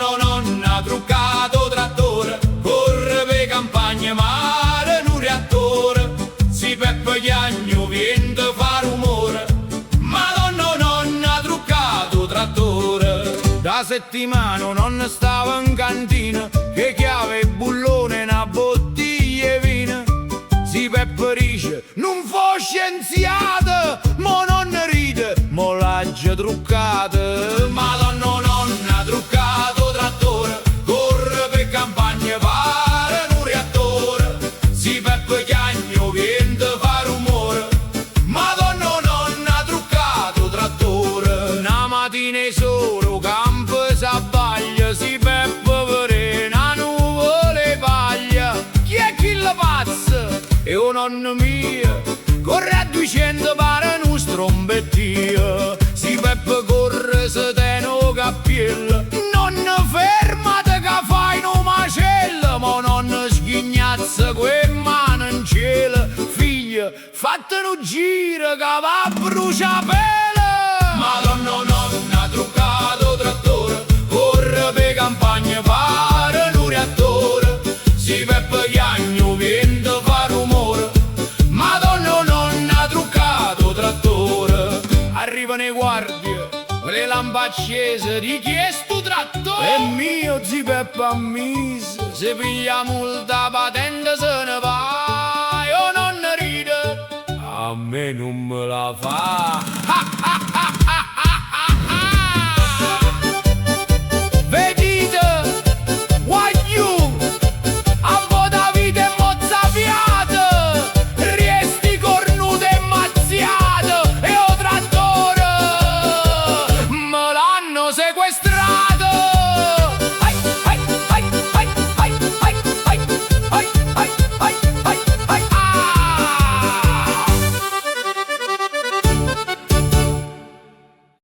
nonno nonna truccato trattore, corre per campagne mare in un reattore, si Peppe Chiagno viene fa rumore, Madonna nonna truccato trattore. Da settimana non stava in cantina, che chiave e bullone una bottiglia e vino. Si Peppe dice, non fo scienziata, mo non ride, mo l'aggia truccata. Madonna nonna truccato trattore, corre per campagne pare in un reattore, si Peppe Chiagno viene fa rumore, Madonna nonna truccato trattore. Una mattina solo campo s'abbaglia, si Peppe per una nuvole paglia. Chi è chi la pazza? E un nonno mio corre a 200 pare un strombettio, si Peppe corre se teno cappiello, nonno fermate che fai no macello, ma nonno sghignazza quel mano in cielo, figlio fatte un giro che va a bruciapelo. Madonna nonna truccato trattore, corre per campagne pare un reattore, si Peppe Chiagno viene fa rumore, Madonna nonna truccato trattore. Arrivano i guardie, le lampe accese, di chi è sto trattore? È mio, zi Peppe ammise, se piglia multa patente se ne va, io non ride, a me non me la fa.